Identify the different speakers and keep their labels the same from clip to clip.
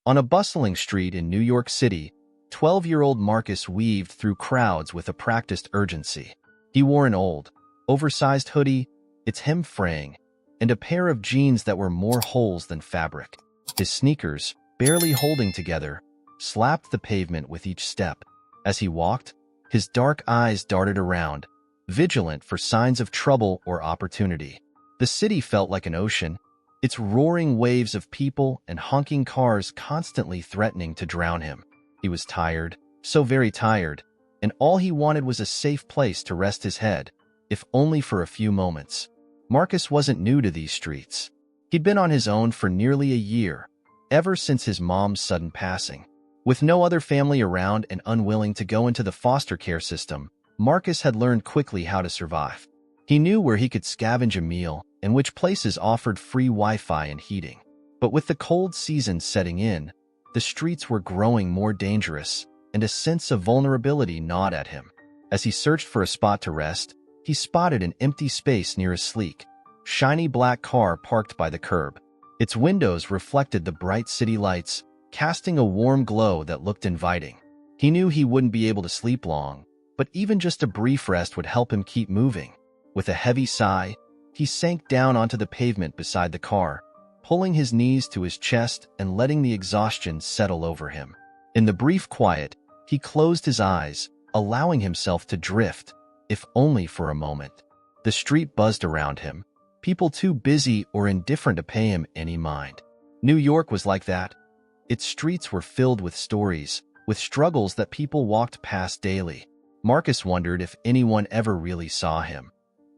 Speaker 1: On a bustling street in New York City, 12-year-old Marcus weaved through crowds with a practiced urgency. He wore an old, oversized hoodie, its hem fraying, and a pair of jeans that were more holes than fabric. His sneakers, barely holding together, slapped the pavement with each step. As he walked, his dark eyes darted around, vigilant for signs of trouble or opportunity. The city felt like an ocean, its roaring waves of people and honking cars constantly threatening to drown him. He was tired, so very tired, and all he wanted was a safe place to rest his head, if only for a few moments. Marcus wasn't new to these streets. He'd been on his own for nearly a year, ever since his mom's sudden passing. With no other family around and unwilling to go into the foster care system, Marcus had learned quickly how to survive. He knew where he could scavenge a meal and which places offered free Wi-Fi and heating. But with the cold season setting in, the streets were growing more dangerous, and a sense of vulnerability gnawed at him. As he searched for a spot to rest, he spotted an empty space near a sleek, shiny black car parked by the curb. Its windows reflected the bright city lights, casting a warm glow that looked inviting. He knew he wouldn't be able to sleep long, but even just a brief rest would help him keep moving. With a heavy sigh, he sank down onto the pavement beside the car, pulling his knees to his chest and letting the exhaustion settle over him. In the brief quiet, he closed his eyes, allowing himself to drift, if only for a moment. The street buzzed around him, people too busy or indifferent to pay him any mind. New York was like that. Its streets were filled with stories, with struggles that people walked past daily. Marcus wondered if anyone ever really saw him,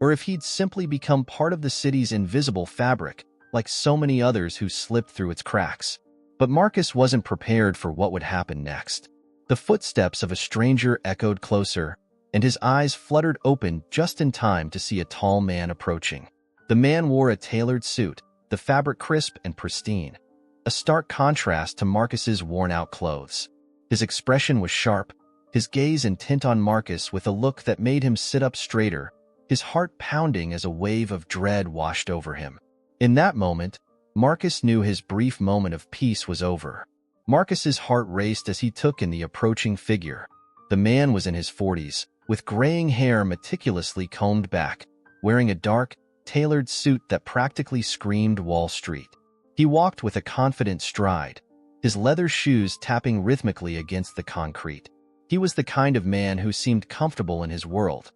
Speaker 1: or if he'd simply become part of the city's invisible fabric, like so many others who slipped through its cracks. But Marcus wasn't prepared for what would happen next. The footsteps of a stranger echoed closer, and his eyes fluttered open just in time to see a tall man approaching. The man wore a tailored suit, the fabric crisp and pristine, a stark contrast to Marcus's worn-out clothes. His expression was sharp, his gaze intent on Marcus with a look that made him sit up straighter, his heart pounding as a wave of dread washed over him. In that moment, Marcus knew his brief moment of peace was over. Marcus's heart raced as he took in the approaching figure. The man was in his 40s, with graying hair meticulously combed back, wearing a dark, tailored suit that practically screamed Wall Street. He walked with a confident stride, his leather shoes tapping rhythmically against the concrete. He was the kind of man who seemed comfortable in his world,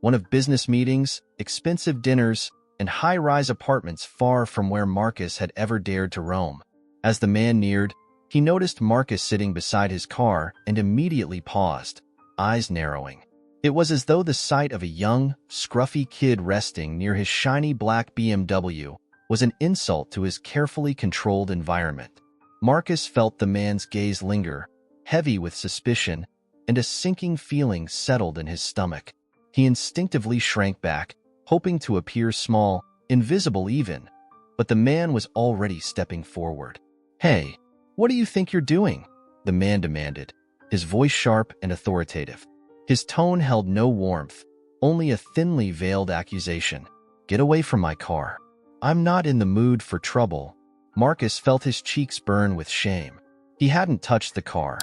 Speaker 1: one of business meetings, expensive dinners, and high-rise apartments far from where Marcus had ever dared to roam. As the man neared, he noticed Marcus sitting beside his car and immediately paused, eyes narrowing. It was as though the sight of a young, scruffy kid resting near his shiny black BMW was an insult to his carefully controlled environment. Marcus felt the man's gaze linger, heavy with suspicion, and a sinking feeling settled in his stomach. He instinctively shrank back, hoping to appear small, invisible even, but the man was already stepping forward. "Hey, what do you think you're doing?" the man demanded, his voice sharp and authoritative. His tone held no warmth, only a thinly veiled accusation. "Get away from my car. I'm not in the mood for trouble." Marcus felt his cheeks burn with shame. He hadn't touched the car.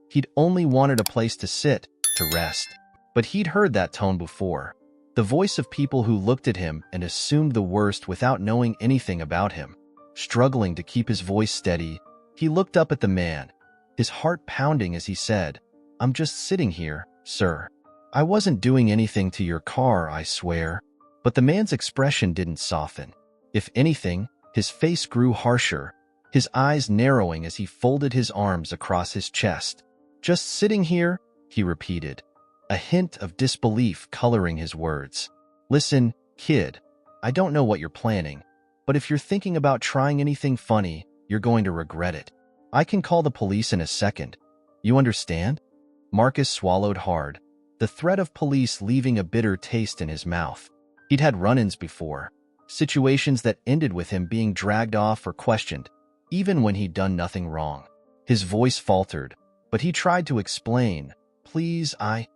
Speaker 1: He'd only wanted a place to sit, to rest. But he'd heard that tone before. The voice of people who looked at him and assumed the worst without knowing anything about him. Struggling to keep his voice steady, he looked up at the man, his heart pounding as he said, "I'm just sitting here, sir. I wasn't doing anything to your car, I swear." But the man's expression didn't soften. If anything, his face grew harsher, his eyes narrowing as he folded his arms across his chest. "Just sitting here?" he repeated, a hint of disbelief coloring his words. "Listen, kid, I don't know what you're planning, but if you're thinking about trying anything funny, you're going to regret it. I can call the police in a second. You understand?" Marcus swallowed hard, the threat of police leaving a bitter taste in his mouth. He'd had run-ins before, situations that ended with him being dragged off or questioned, even when he'd done nothing wrong. His voice faltered, but he tried to explain. "Please, I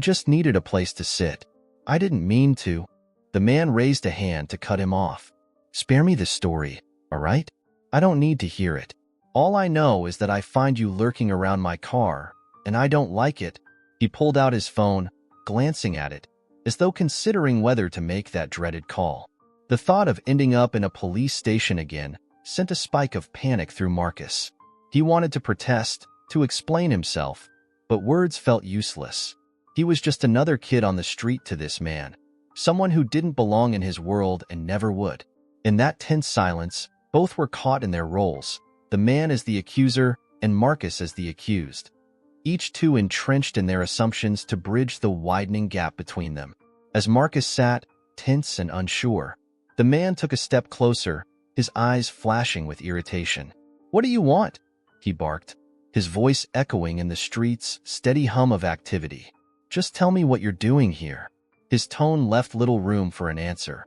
Speaker 1: just needed a place to sit. I didn't mean to." The man raised a hand to cut him off. "Spare me the story, all right? I don't need to hear it." All I know is that I find you lurking around my car, and I don't like it." He pulled out his phone, glancing at it, as though considering whether to make that dreaded call. The thought of ending up in a police station again sent a spike of panic through Marcus. He wanted to protest, to explain himself, but words felt useless. He was just another kid on the street to this man, someone who didn't belong in his world and never would. In that tense silence, both were caught in their roles, the man as the accuser and Marcus as the accused, each two entrenched in their assumptions to bridge the widening gap between them. As Marcus sat, tense and unsure, the man took a step closer, his eyes flashing with irritation. "What do you want?" he barked, his voice echoing in the street's steady hum of activity. "Just tell me what you're doing here." His tone left little room for an answer.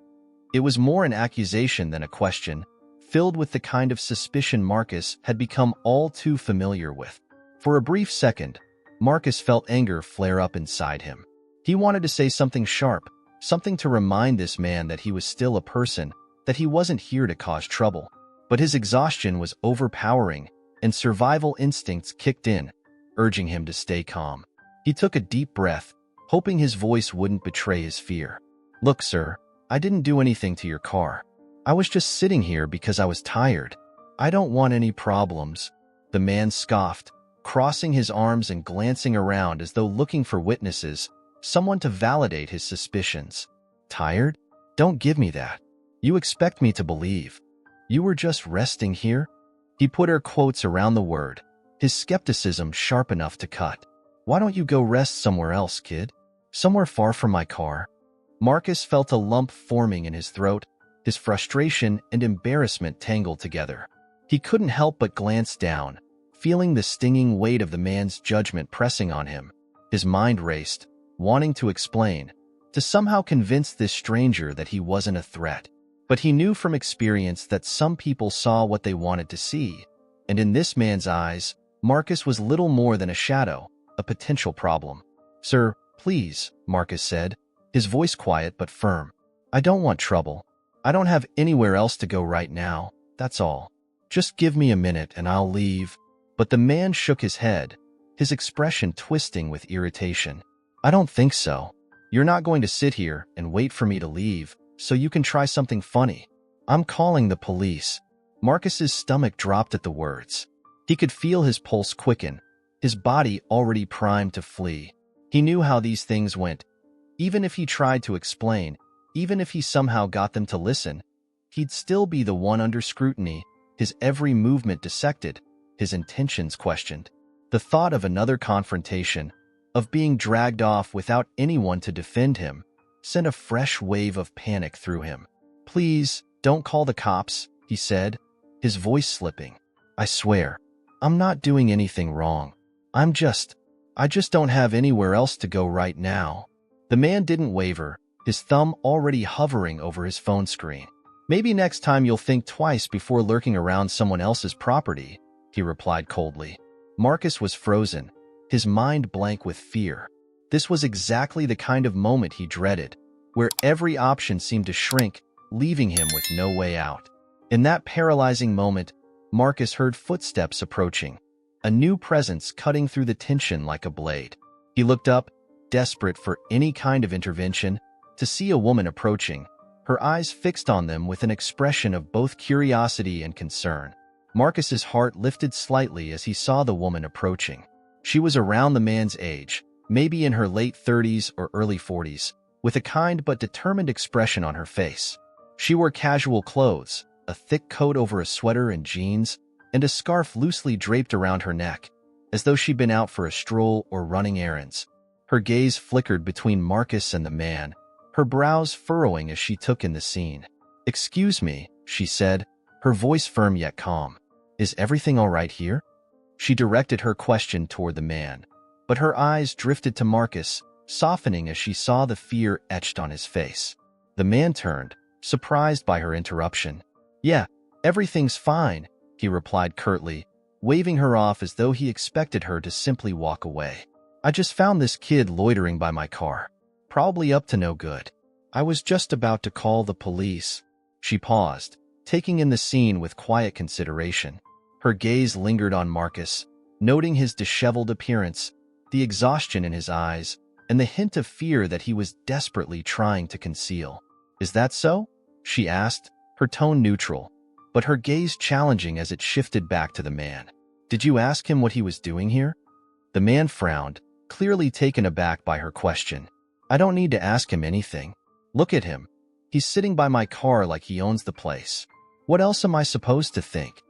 Speaker 1: It was more an accusation than a question, filled with the kind of suspicion Marcus had become all too familiar with. For a brief second, Marcus felt anger flare up inside him. He wanted to say something sharp, something to remind this man that he was still a person, that he wasn't here to cause trouble. But his exhaustion was overpowering, and survival instincts kicked in, urging him to stay calm. He took a deep breath, hoping his voice wouldn't betray his fear. "Look, sir, I didn't do anything to your car. I was just sitting here because I was tired. I don't want any problems." The man scoffed, crossing his arms and glancing around as though looking for witnesses, someone to validate his suspicions. "Tired? Don't give me that. You expect me to believe you were just resting here?" He put air quotes around the word, his skepticism sharp enough to cut. "Why don't you go rest somewhere else, kid? Somewhere far from my car?" Marcus felt a lump forming in his throat, his frustration and embarrassment tangled together. He couldn't help but glance down, feeling the stinging weight of the man's judgment pressing on him. His mind raced, wanting to explain, to somehow convince this stranger that he wasn't a threat. But he knew from experience that some people saw what they wanted to see, and in this man's eyes, Marcus was little more than a shadow, a potential problem. "Sir, please," Marcus said, his voice quiet but firm. "I don't want trouble. I don't have anywhere else to go right now, that's all. Just give me a minute and I'll leave." But the man shook his head, his expression twisting with irritation. "I don't think so. You're not going to sit here and wait for me to leave so you can try something funny. I'm calling the police." Marcus's stomach dropped at the words. He could feel his pulse quicken, his body already primed to flee. He knew how these things went. Even if he tried to explain, even if he somehow got them to listen, he'd still be the one under scrutiny, his every movement dissected, his intentions questioned. The thought of another confrontation, of being dragged off without anyone to defend him, sent a fresh wave of panic through him. "Please, don't call the cops," he said, his voice slipping. "I swear, I'm not doing anything wrong. I just don't have anywhere else to go right now." The man didn't waver, his thumb already hovering over his phone screen. "Maybe next time you'll think twice before lurking around someone else's property," he replied coldly. Marcus was frozen, his mind blank with fear. This was exactly the kind of moment he dreaded, where every option seemed to shrink, leaving him with no way out. In that paralyzing moment, Marcus heard footsteps approaching, a new presence cutting through the tension like a blade. He looked up, desperate for any kind of intervention, to see a woman approaching, her eyes fixed on them with an expression of both curiosity and concern. Marcus's heart lifted slightly as he saw the woman approaching. She was around the man's age, maybe in her late 30s or early 40s, with a kind but determined expression on her face. She wore casual clothes, a thick coat over a sweater and jeans, and a scarf loosely draped around her neck, as though she'd been out for a stroll or running errands. Her gaze flickered between Marcus and the man, her brows furrowing as she took in the scene. "Excuse me," she said, her voice firm yet calm. "Is everything all right here?" She directed her question toward the man, but her eyes drifted to Marcus, softening as she saw the fear etched on his face. The man turned, surprised by her interruption. "Yeah, everything's fine," he replied curtly, waving her off as though he expected her to simply walk away. "I just found this kid loitering by my car, probably up to no good. I was just about to call the police." She paused, taking in the scene with quiet consideration. Her gaze lingered on Marcus, noting his disheveled appearance, the exhaustion in his eyes, and the hint of fear that he was desperately trying to conceal. "Is that so?" she asked, her tone neutral, but her gaze challenging as it shifted back to the man. "Did you ask him what he was doing here?" The man frowned, clearly taken aback by her question. "I don't need to ask him anything. Look at him. He's sitting by my car like he owns the place. What else am I supposed to think?"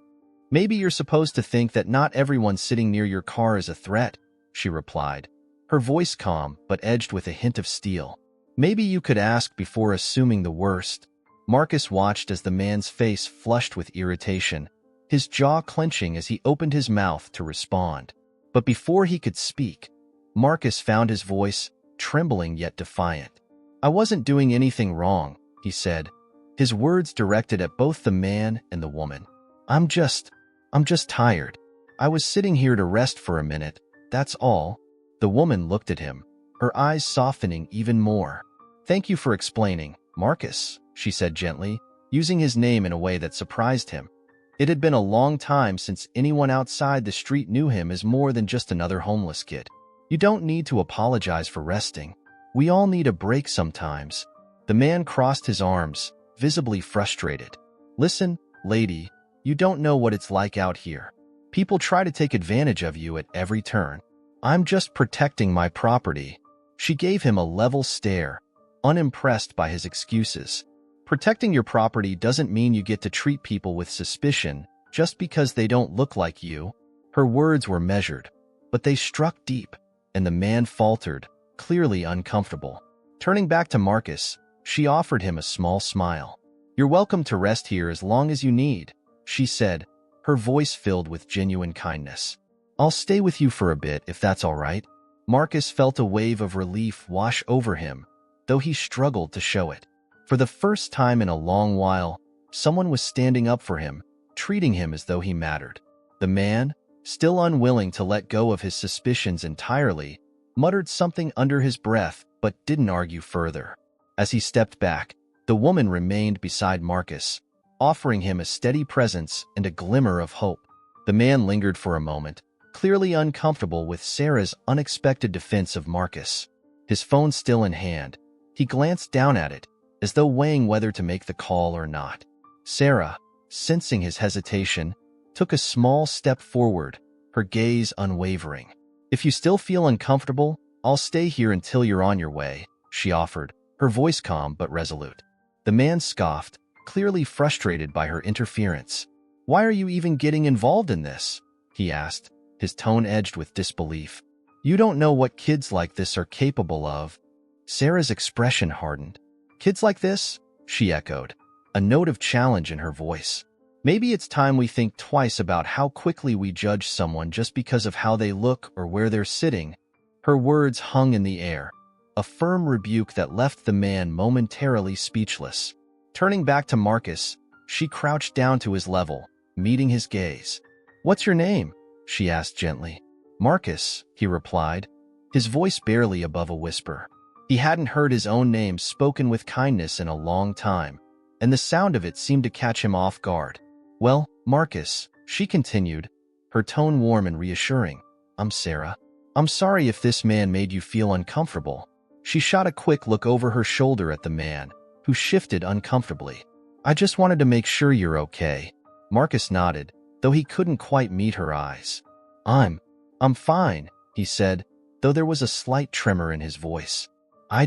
Speaker 1: "Maybe you're supposed to think that not everyone sitting near your car is a threat," she replied, her voice calm but edged with a hint of steel. "Maybe you could ask before assuming the worst." Marcus watched as the man's face flushed with irritation, his jaw clenching as he opened his mouth to respond. But before he could speak, Marcus found his voice, trembling yet defiant. "I wasn't doing anything wrong," he said, his words directed at both the man and the woman. I'm just tired. I was sitting here to rest for a minute, that's all." The woman looked at him, her eyes softening even more. "Thank you for explaining, Marcus," she said gently, using his name in a way that surprised him. It had been a long time since anyone outside the street knew him as more than just another homeless kid. "You don't need to apologize for resting. We all need a break sometimes." The man crossed his arms, visibly frustrated. "Listen, lady, you don't know what it's like out here. People try to take advantage of you at every turn. I'm just protecting my property." She gave him a level stare, unimpressed by his excuses. "Protecting your property doesn't mean you get to treat people with suspicion just because they don't look like you." Her words were measured, but they struck deep, and the man faltered, clearly uncomfortable. Turning back to Marcus, she offered him a small smile. "You're welcome to rest here as long as you need," she said, her voice filled with genuine kindness. "I'll stay with you for a bit if that's all right." Marcus felt a wave of relief wash over him, though he struggled to show it. For the first time in a long while, someone was standing up for him, treating him as though he mattered. The man, still unwilling to let go of his suspicions entirely, muttered something under his breath but didn't argue further. As he stepped back, the woman remained beside Marcus, offering him a steady presence and a glimmer of hope. The man lingered for a moment, clearly uncomfortable with Sarah's unexpected defense of Marcus. His phone still in hand, he glanced down at it, as though weighing whether to make the call or not. Sarah, sensing his hesitation, took a small step forward, her gaze unwavering. "If you still feel uncomfortable, I'll stay here until you're on your way," she offered, her voice calm but resolute. The man scoffed, clearly frustrated by her interference. "Why are you even getting involved in this?" he asked, his tone edged with disbelief. "You don't know what kids like this are capable of." Sarah's expression hardened. "Kids like this?" she echoed, a note of challenge in her voice. "Maybe it's time we think twice about how quickly we judge someone just because of how they look or where they're sitting." Her words hung in the air, a firm rebuke that left the man momentarily speechless. Turning back to Marcus, she crouched down to his level, meeting his gaze. "What's your name?" she asked gently. "Marcus," he replied, his voice barely above a whisper. He hadn't heard his own name spoken with kindness in a long time, and the sound of it seemed to catch him off guard. "Well, Marcus," she continued, her tone warm and reassuring, "I'm Sarah. I'm sorry if this man made you feel uncomfortable." She shot a quick look over her shoulder at the man, who shifted uncomfortably. "I just wanted to make sure you're okay." Marcus nodded, though he couldn't quite meet her eyes. I'm fine," he said, though there was a slight tremor in his voice. I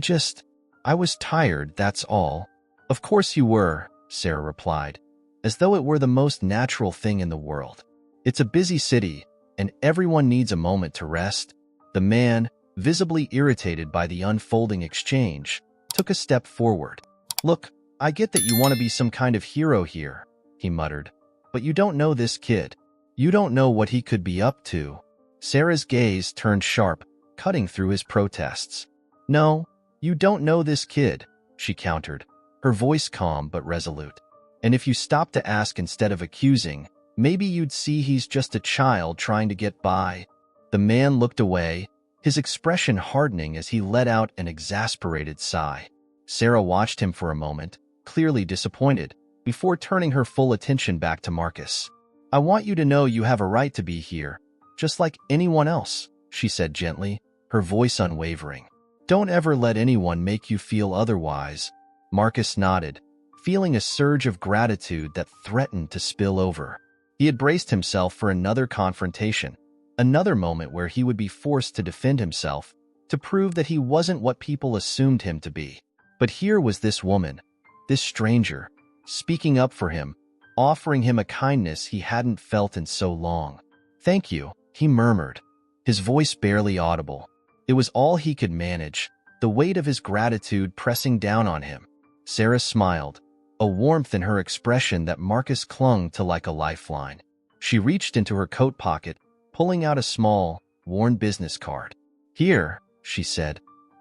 Speaker 1: was tired, that's all." "Of course you were," Sarah replied, as though it were the most natural thing in the world. "It's a busy city, and everyone needs a moment to rest." The man, visibly irritated by the unfolding exchange, took a step forward. "Look, I get that you want to be some kind of hero here," he muttered, "but you don't know this kid. You don't know what he could be up to." Sarah's gaze turned sharp, cutting through his protests. "No, you don't know this kid," she countered, her voice calm but resolute. "And if you stop to ask instead of accusing, maybe you'd see he's just a child trying to get by." The man looked away, his expression hardening as he let out an exasperated sigh. Sarah watched him for a moment, clearly disappointed, before turning her full attention back to Marcus. I want you to know you have a right to be here, just like anyone else, she said gently, her voice unwavering. Don't ever let anyone make you feel otherwise. Marcus nodded, feeling a surge of gratitude that threatened to spill over. He had braced himself for another confrontation, another moment where he would be forced to defend himself, to prove that he wasn't what people assumed him to be. But here was this woman, this stranger, speaking up for him, offering him a kindness he hadn't felt in so long. Thank you, he murmured, his voice barely audible. It was all he could manage, the weight of his gratitude pressing down on him. Sarah smiled, a warmth in her expression that Marcus clung to like a lifeline. She reached into her coat pocket, pulling out a small, worn business card. Here, she said,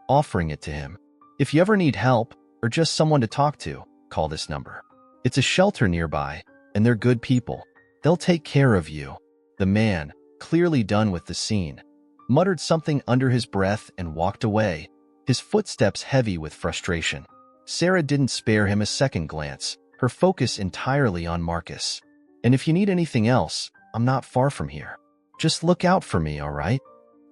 Speaker 1: offering it to him. If you ever need help, or just someone to talk to, call this number. It's a shelter nearby, and they're good people. They'll take care of you. The man, clearly done with the scene, muttered something under his breath and walked away, his footsteps heavy with frustration. Sarah didn't spare him a second glance, her focus entirely on Marcus. And if you need anything else, I'm not far from here. Just look out for me, all right?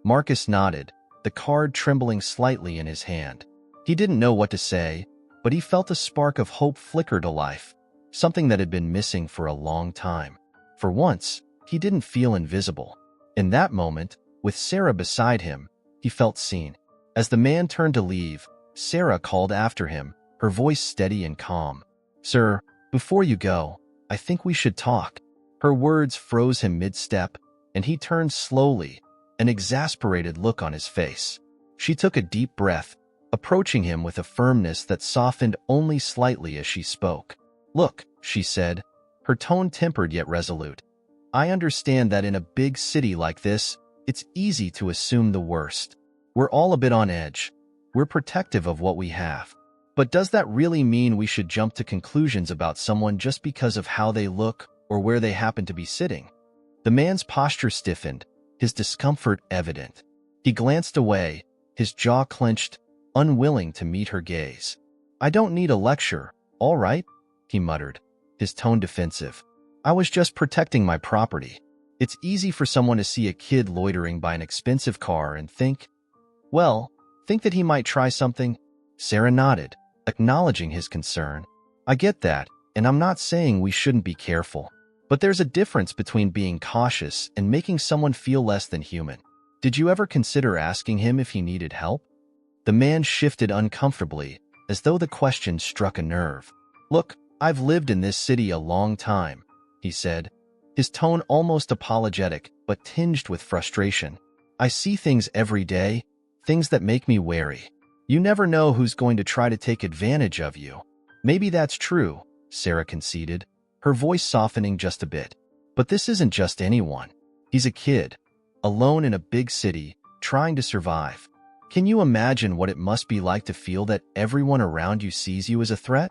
Speaker 1: Marcus nodded, the card trembling slightly in his hand. He didn't know what to say, but he felt a spark of hope flicker to life, something that had been missing for a long time. For once, he didn't feel invisible. In that moment, with Sarah beside him, he felt seen. As the man turned to leave, Sarah called after him, her voice steady and calm. Sir, before you go, I think we should talk. Her words froze him mid-step, and he turned slowly, an exasperated look on his face. She took a deep breath, approaching him with a firmness that softened only slightly as she spoke. Look, she said, her tone tempered yet resolute. I understand that in a big city like this, it's easy to assume the worst. We're all a bit on edge. We're protective of what we have. But does that really mean we should jump to conclusions about someone just because of how they look or where they happen to be sitting? The man's posture stiffened, his discomfort evident. He glanced away, his jaw clenched, unwilling to meet her gaze. I don't need a lecture, all right? He muttered, his tone defensive. I was just protecting my property. It's easy for someone to see a kid loitering by an expensive car and think that he might try something. Sarah nodded, acknowledging his concern. I get that, and I'm not saying we shouldn't be careful. But there's a difference between being cautious and making someone feel less than human. Did you ever consider asking him if he needed help? The man shifted uncomfortably, as though the question struck a nerve. Look, I've lived in this city a long time, he said, his tone almost apologetic but tinged with frustration. I see things every day, things that make me wary. You never know who's going to try to take advantage of you. Maybe that's true, Sarah conceded, her voice softening just a bit. But this isn't just anyone. He's a kid, alone in a big city, trying to survive. Can you imagine what it must be like to feel that everyone around you sees you as a threat?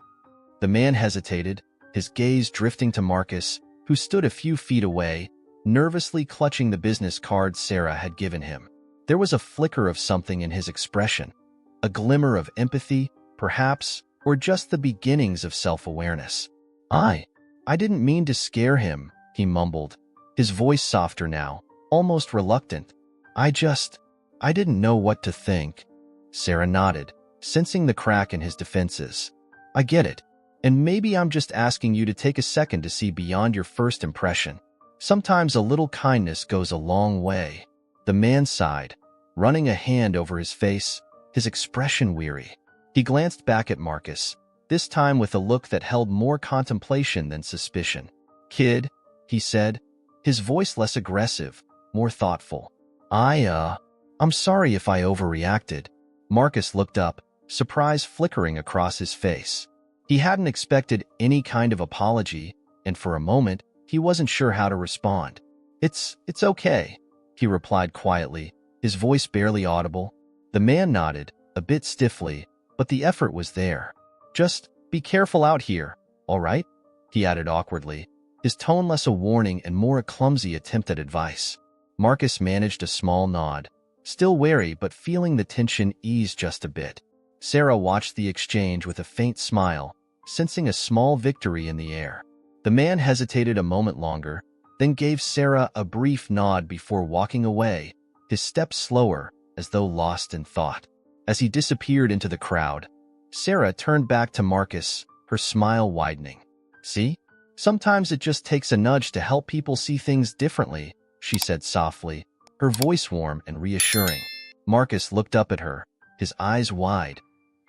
Speaker 1: The man hesitated, his gaze drifting to Marcus, who stood a few feet away, nervously clutching the business card Sarah had given him. There was a flicker of something in his expression, a glimmer of empathy, perhaps, or just the beginnings of self-awareness. I didn't mean to scare him, he mumbled, his voice softer now, almost reluctant. I didn't know what to think. Sarah nodded, sensing the crack in his defenses. I get it, and maybe I'm just asking you to take a second to see beyond your first impression. Sometimes a little kindness goes a long way. The man sighed, running a hand over his face, his expression weary. He glanced back at Marcus, this time with a look that held more contemplation than suspicion. Kid, he said, his voice less aggressive, more thoughtful. I'm sorry if I overreacted. Marcus looked up, surprise flickering across his face. He hadn't expected any kind of apology, and for a moment, he wasn't sure how to respond. It's okay, he replied quietly, his voice barely audible. The man nodded, a bit stiffly, but the effort was there. Just be careful out here, all right? He added awkwardly, his tone less a warning and more a clumsy attempt at advice. Marcus managed a small nod, still wary but feeling the tension ease just a bit. Sarah watched the exchange with a faint smile, sensing a small victory in the air. The man hesitated a moment longer, then gave Sarah a brief nod before walking away, his steps slower, as though lost in thought. As he disappeared into the crowd, Sarah turned back to Marcus, her smile widening. "See? Sometimes it just takes a nudge to help people see things differently," she said softly, her voice warm and reassuring. Marcus looked up at her, his eyes wide,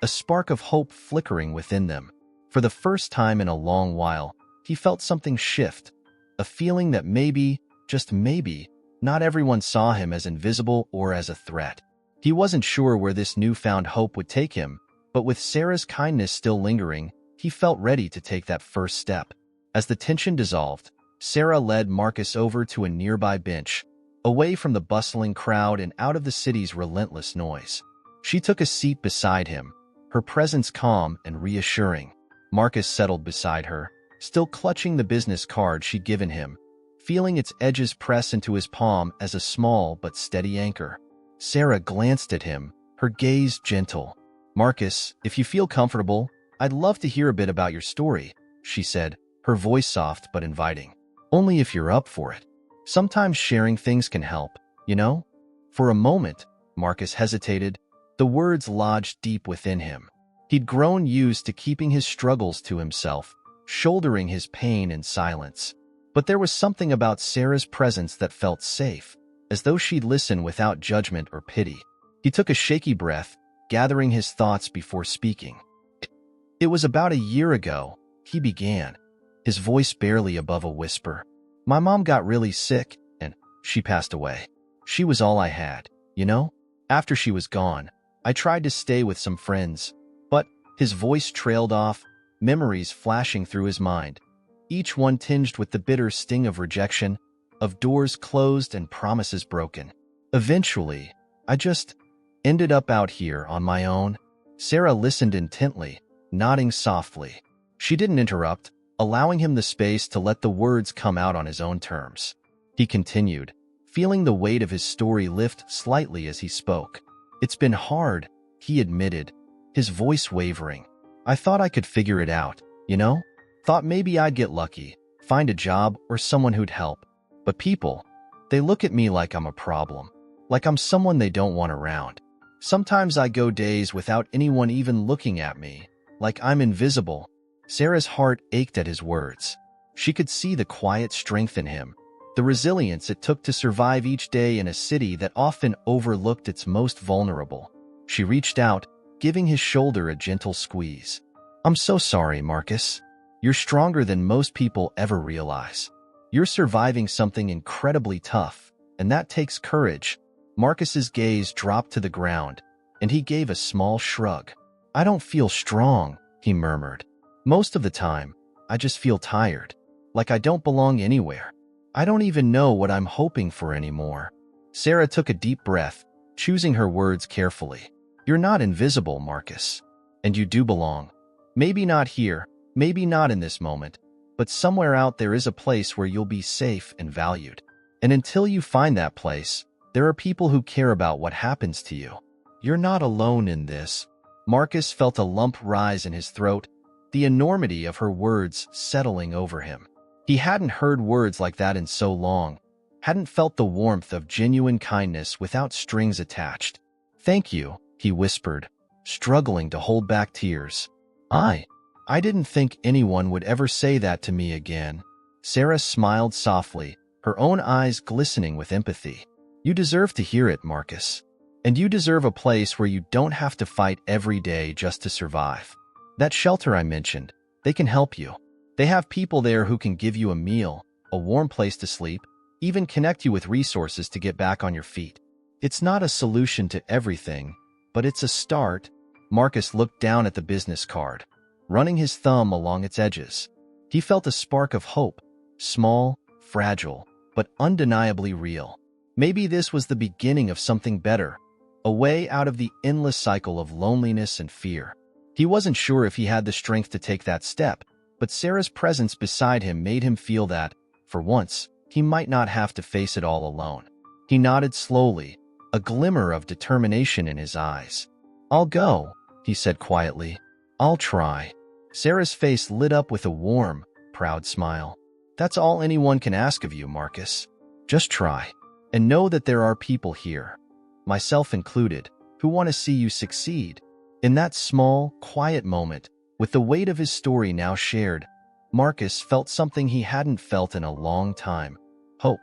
Speaker 1: a spark of hope flickering within them. For the first time in a long while, he felt something shift, a feeling that maybe, just maybe, not everyone saw him as invisible or as a threat. He wasn't sure where this newfound hope would take him, but with Sarah's kindness still lingering, he felt ready to take that first step. As the tension dissolved, Sarah led Marcus over to a nearby bench, away from the bustling crowd and out of the city's relentless noise. She took a seat beside him, her presence calm and reassuring. Marcus settled beside her, still clutching the business card she'd given him, feeling its edges press into his palm as a small but steady anchor. Sarah glanced at him, her gaze gentle. "Marcus, if you feel comfortable, I'd love to hear a bit about your story," she said, her voice soft but inviting. "Only if you're up for it. Sometimes sharing things can help, you know?" For a moment, Marcus hesitated, the words lodged deep within him. He'd grown used to keeping his struggles to himself, shouldering his pain in silence. But there was something about Sarah's presence that felt safe, as though she'd listen without judgment or pity. He took a shaky breath, gathering his thoughts before speaking. "It was about a year ago," he began, his voice barely above a whisper. "My mom got really sick, and she passed away. She was all I had, you know? After she was gone, I tried to stay with some friends, but..." His voice trailed off, memories flashing through his mind, each one tinged with the bitter sting of rejection, of doors closed and promises broken. "Eventually, I just ended up out here on my own." Sarah listened intently, nodding softly. She didn't interrupt, allowing him the space to let the words come out on his own terms. He continued, feeling the weight of his story lift slightly as he spoke. "It's been hard," he admitted, his voice wavering. "I thought I could figure it out, you know? Thought maybe I'd get lucky, find a job or someone who'd help. But people, they look at me like I'm a problem, like I'm someone they don't want around. Sometimes I go days without anyone even looking at me, like I'm invisible." Sarah's heart ached at his words. She could see the quiet strength in him, the resilience it took to survive each day in a city that often overlooked its most vulnerable. She reached out, giving his shoulder a gentle squeeze. "I'm so sorry, Marcus. You're stronger than most people ever realize. You're surviving something incredibly tough, and that takes courage." Marcus's gaze dropped to the ground, and he gave a small shrug. "I don't feel strong," he murmured. "Most of the time, I just feel tired, like I don't belong anywhere. I don't even know what I'm hoping for anymore." Sarah took a deep breath, choosing her words carefully. "You're not invisible, Marcus, and you do belong. Maybe not here, maybe not in this moment, but somewhere out there is a place where you'll be safe and valued. And until you find that place, there are people who care about what happens to you. You're not alone in this." Marcus felt a lump rise in his throat, the enormity of her words settling over him. He hadn't heard words like that in so long, hadn't felt the warmth of genuine kindness without strings attached. "Thank you," he whispered, struggling to hold back tears. I didn't think anyone would ever say that to me again." Sarah smiled softly, her own eyes glistening with empathy. "You deserve to hear it, Marcus. And you deserve a place where you don't have to fight every day just to survive. That shelter I mentioned, they can help you. They have people there who can give you a meal, a warm place to sleep, even connect you with resources to get back on your feet. It's not a solution to everything, but it's a start." Marcus looked down at the business card, running his thumb along its edges. He felt a spark of hope, small, fragile, but undeniably real. Maybe this was the beginning of something better, a way out of the endless cycle of loneliness and fear. He wasn't sure if he had the strength to take that step, but Sarah's presence beside him made him feel that, for once, he might not have to face it all alone. He nodded slowly, a glimmer of determination in his eyes. "I'll go," he said quietly. "I'll try." Sarah's face lit up with a warm, proud smile. That's all anyone can ask of you, Marcus. Just try. And know that there are people here, myself included, who want to see you succeed." In that small, quiet moment, with the weight of his story now shared, Marcus felt something he hadn't felt in a long time: hope.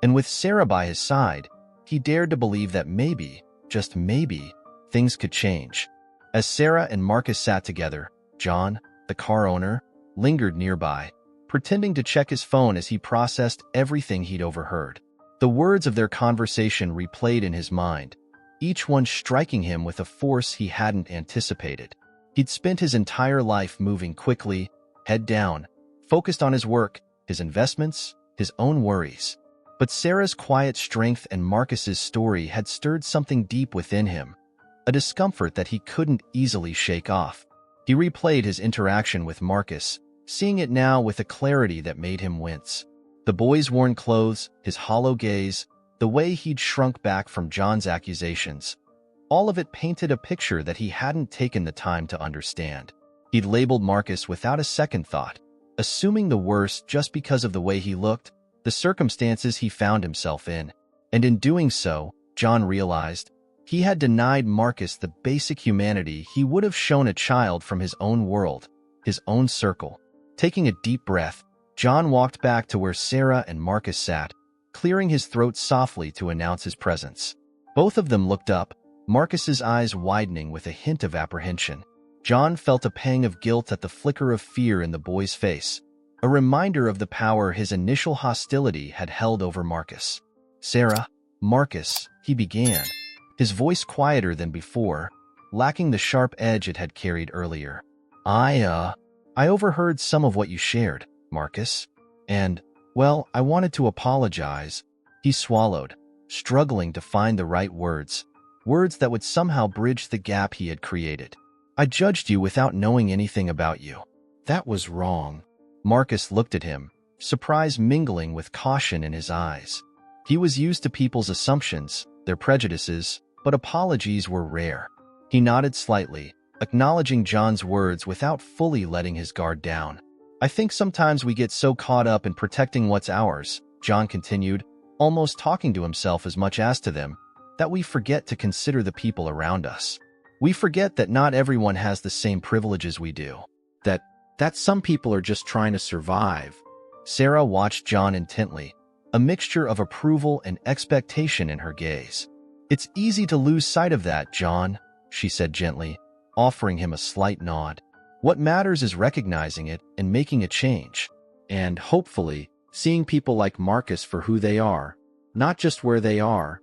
Speaker 1: And with Sarah by his side, he dared to believe that maybe, just maybe, things could change. As Sarah and Marcus sat together, John, the car owner, lingered nearby, pretending to check his phone as he processed everything he'd overheard. The words of their conversation replayed in his mind, each one striking him with a force he hadn't anticipated. He'd spent his entire life moving quickly, head down, focused on his work, his investments, his own worries. But Sarah's quiet strength and Marcus's story had stirred something deep within him, a discomfort that he couldn't easily shake off. He replayed his interaction with Marcus, seeing it now with a clarity that made him wince. The boy's worn clothes, his hollow gaze, the way he'd shrunk back from John's accusations, all of it painted a picture that he hadn't taken the time to understand. He'd labeled Marcus without a second thought, assuming the worst just because of the way he looked, the circumstances he found himself in. And in doing so, John realized he had denied Marcus the basic humanity he would have shown a child from his own world, his own circle. Taking a deep breath, John walked back to where Sarah and Marcus sat, clearing his throat softly to announce his presence. Both of them looked up, Marcus's eyes widening with a hint of apprehension. John felt a pang of guilt at the flicker of fear in the boy's face, a reminder of the power his initial hostility had held over Marcus. "Sarah, Marcus," he began, his voice quieter than before, lacking the sharp edge it had carried earlier. I overheard some of what you shared, Marcus, and, well, I wanted to apologize." He swallowed, struggling to find the right words that would somehow bridge the gap he had created. "I judged you without knowing anything about you. That was wrong." Marcus looked at him, surprise mingling with caution in his eyes. He was used to people's assumptions, their prejudices, but apologies were rare. He nodded slightly, acknowledging John's words without fully letting his guard down. "I think sometimes we get so caught up in protecting what's ours," John continued, almost talking to himself as much as to them, "that we forget to consider the people around us. We forget that not everyone has the same privileges we do. That some people are just trying to survive." Sarah watched John intently, a mixture of approval and expectation in her gaze. "It's easy to lose sight of that, John," she said gently, offering him a slight nod. "What matters is recognizing it and making a change. And, hopefully, seeing people like Marcus for who they are, not just where they are."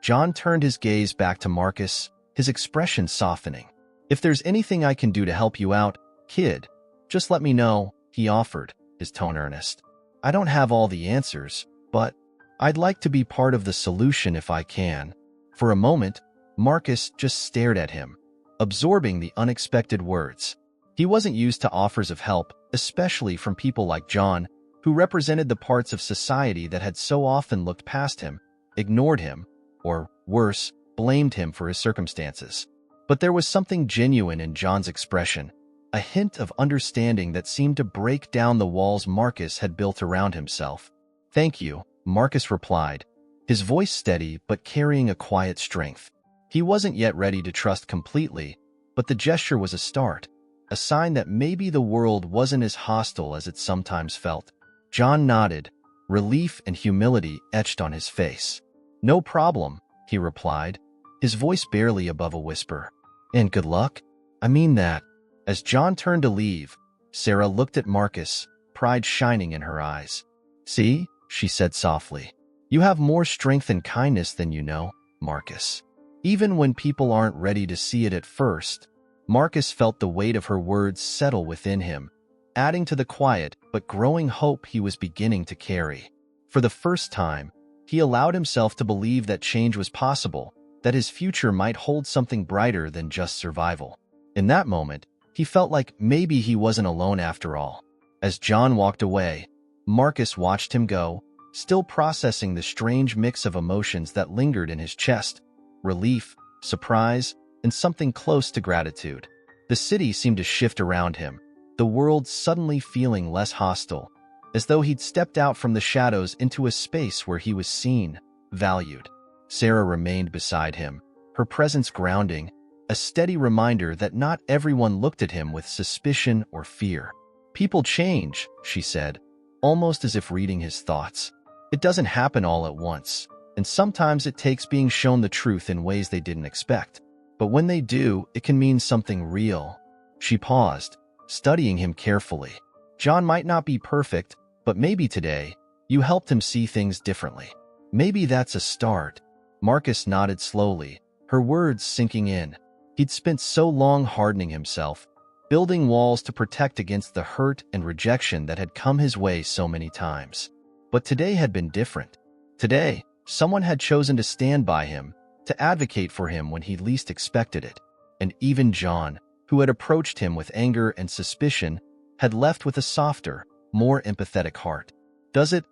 Speaker 1: John turned his gaze back to Marcus, his expression softening. "If there's anything I can do to help you out, kid, just let me know," he offered, his tone earnest. "I don't have all the answers, but I'd like to be part of the solution if I can." For a moment, Marcus just stared at him, absorbing the unexpected words. He wasn't used to offers of help, especially from people like John, who represented the parts of society that had so often looked past him, ignored him, or, worse, blamed him for his circumstances. But there was something genuine in John's expression, a hint of understanding that seemed to break down the walls Marcus had built around himself. "Thank you," Marcus replied, his voice steady but carrying a quiet strength. He wasn't yet ready to trust completely, but the gesture was a start, a sign that maybe the world wasn't as hostile as it sometimes felt. John nodded, relief and humility etched on his face. "No problem," he replied, his voice barely above a whisper. "And good luck? I mean that." As John turned to leave, Sarah looked at Marcus, pride shining in her eyes. "See," she said softly, "you have more strength and kindness than you know, Marcus." Even when people aren't ready to see it at first, Marcus felt the weight of her words settle within him, adding to the quiet but growing hope he was beginning to carry. For the first time, he allowed himself to believe that change was possible, that his future might hold something brighter than just survival. In that moment, he felt like maybe he wasn't alone after all. As John walked away, Marcus watched him go, still processing the strange mix of emotions that lingered in his chest: relief, surprise, and something close to gratitude. The city seemed to shift around him, the world suddenly feeling less hostile. as though he'd stepped out from the shadows into a space where he was seen, valued. Sarah remained beside him, her presence grounding, a steady reminder that not everyone looked at him with suspicion or fear. "People change," she said, almost as if reading his thoughts. "It doesn't happen all at once, and sometimes it takes being shown the truth in ways they didn't expect. But when they do, it can mean something real." She paused, studying him carefully. "John might not be perfect, but maybe today, you helped him see things differently. Maybe that's a start." Marcus nodded slowly, her words sinking in. He'd spent so long hardening himself, building walls to protect against the hurt and rejection that had come his way so many times. But today had been different. Today, someone had chosen to stand by him, to advocate for him when he least expected it. And even John, who had approached him with anger and suspicion, had left with a softer, more empathetic heart. Does it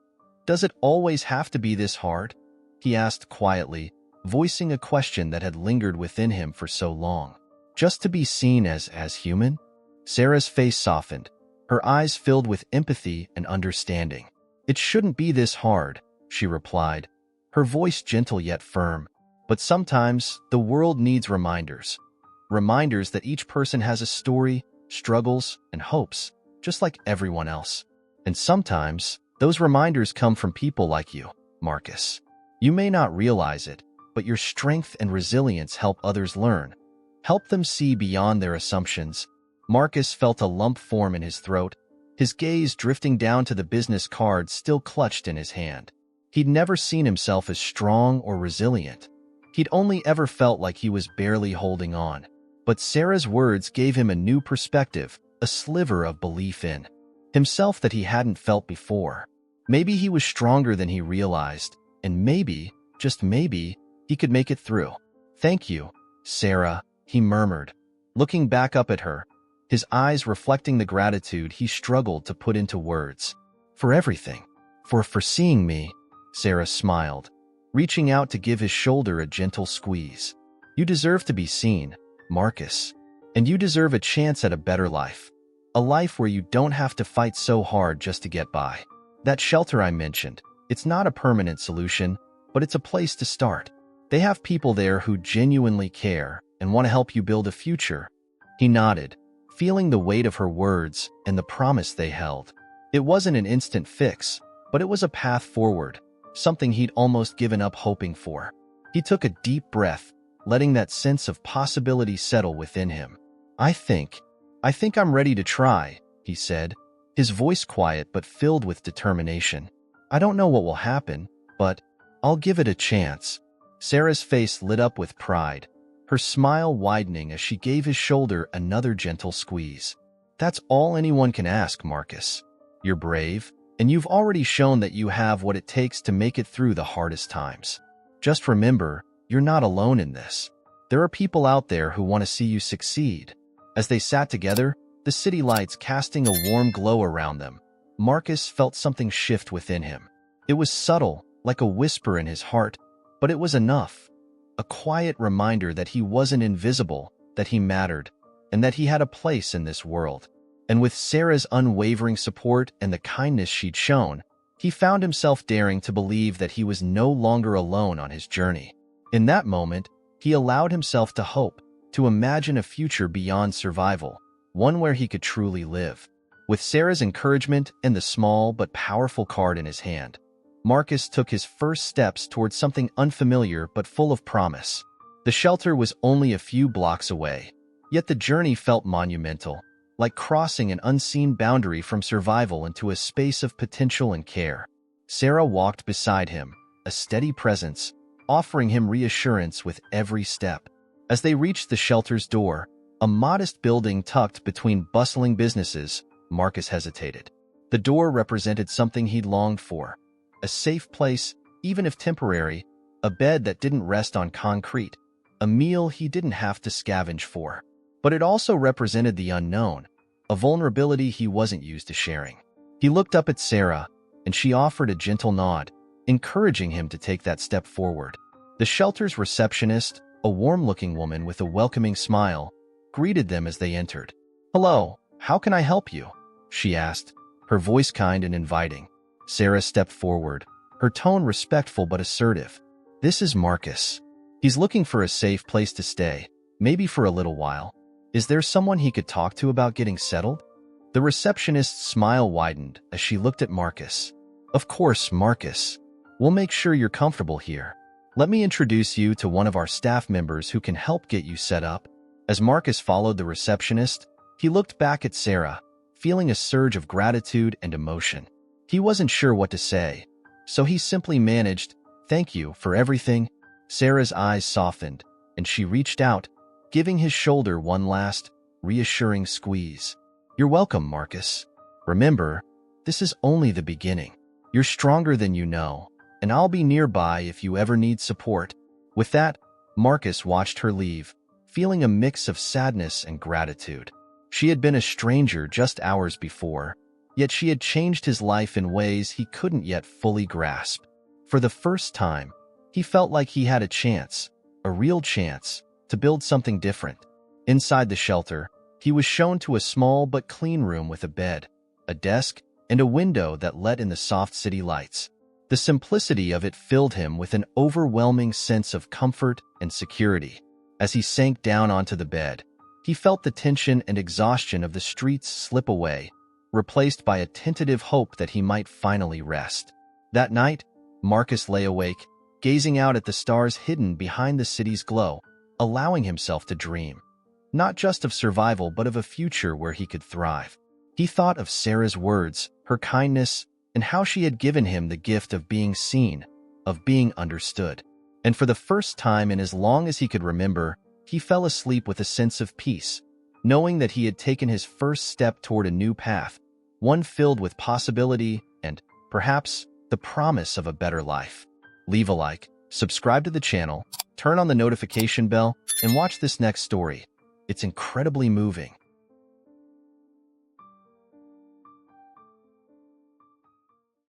Speaker 1: always have to be this hard?" he asked quietly, voicing a question that had lingered within him for so long. "Just to be seen as human?" Sarah's face softened, her eyes filled with empathy and understanding. "It shouldn't be this hard," she replied, her voice gentle yet firm. "But sometimes the world needs reminders. Reminders that each person has a story, struggles, and hopes, just like everyone else. And sometimes those reminders come from people like you, Marcus. You may not realize it, but your strength and resilience help others learn. Help them see beyond their assumptions." Marcus felt a lump form in his throat, his gaze drifting down to the business card still clutched in his hand. He'd never seen himself as strong or resilient. He'd only ever felt like he was barely holding on. But Sarah's words gave him a new perspective, a sliver of belief in himself that he hadn't felt before. Maybe he was stronger than he realized, and maybe, just maybe, he could make it through. "Thank you, Sarah," he murmured, looking back up at her, his eyes reflecting the gratitude he struggled to put into words. "For everything. For seeing me," Sarah smiled, reaching out to give his shoulder a gentle squeeze. "You deserve to be seen, Marcus. And you deserve a chance at a better life. A life where you don't have to fight so hard just to get by. That shelter I mentioned, it's not a permanent solution, but it's a place to start. They have people there who genuinely care and want to help you build a future." He nodded, feeling the weight of her words and the promise they held. It wasn't an instant fix, but it was a path forward, something he'd almost given up hoping for. He took a deep breath, letting that sense of possibility settle within him. I think I'm ready to try," he said, his voice quiet but filled with determination. "I don't know what will happen, but I'll give it a chance." Sarah's face lit up with pride, her smile widening as she gave his shoulder another gentle squeeze. "That's all anyone can ask, Marcus. You're brave, and you've already shown that you have what it takes to make it through the hardest times. Just remember, you're not alone in this. There are people out there who want to see you succeed." As they sat together, the city lights casting a warm glow around them, Marcus felt something shift within him. It was subtle, like a whisper in his heart, but it was enough. A quiet reminder that he wasn't invisible, that he mattered, and that he had a place in this world. And with Sarah's unwavering support and the kindness she'd shown, he found himself daring to believe that he was no longer alone on his journey. In that moment, he allowed himself to hope, to imagine a future beyond survival, one where he could truly live. With Sarah's encouragement and the small but powerful card in his hand, Marcus took his first steps towards something unfamiliar but full of promise. The shelter was only a few blocks away, yet the journey felt monumental, like crossing an unseen boundary from survival into a space of potential and care. Sarah walked beside him, a steady presence, offering him reassurance with every step. As they reached the shelter's door, a modest building tucked between bustling businesses, Marcus hesitated. The door represented something he'd longed for. A safe place, even if temporary, a bed that didn't rest on concrete, a meal he didn't have to scavenge for. But it also represented the unknown, a vulnerability he wasn't used to sharing. He looked up at Sarah, and she offered a gentle nod, encouraging him to take that step forward. The shelter's receptionist, a warm-looking woman with a welcoming smile, greeted them as they entered. "Hello, how can I help you?" she asked, her voice kind and inviting. Sarah stepped forward, her tone respectful but assertive. "This is Marcus. He's looking for a safe place to stay, maybe for a little while. Is there someone he could talk to about getting settled?" The receptionist's smile widened as she looked at Marcus. "Of course, Marcus. We'll make sure you're comfortable here. Let me introduce you to one of our staff members who can help get you set up." As Marcus followed the receptionist, he looked back at Sarah, feeling a surge of gratitude and emotion. He wasn't sure what to say, so he simply managed, "Thank you for everything." Sarah's eyes softened, and she reached out, giving his shoulder one last, reassuring squeeze. "You're welcome, Marcus. Remember, this is only the beginning. You're stronger than you know, and I'll be nearby if you ever need support." With that, Marcus watched her leave, feeling a mix of sadness and gratitude. She had been a stranger just hours before, yet she had changed his life in ways he couldn't yet fully grasp. For the first time, he felt like he had a chance, a real chance, to build something different. Inside the shelter, he was shown to a small but clean room with a bed, a desk, and a window that let in the soft city lights. The simplicity of it filled him with an overwhelming sense of comfort and security. As he sank down onto the bed, he felt the tension and exhaustion of the streets slip away, replaced by a tentative hope that he might finally rest. That night, Marcus lay awake, gazing out at the stars hidden behind the city's glow, allowing himself to dream, not just of survival but of a future where he could thrive. He thought of Sarah's words, her kindness, and how she had given him the gift of being seen, of being understood. And for the first time in as long as he could remember, he fell asleep with a sense of peace, knowing that he had taken his first step toward a new path, one filled with possibility and, perhaps, the promise of a better life. Leave a like, subscribe to the channel, turn on the notification bell, and watch this next story. It's incredibly moving.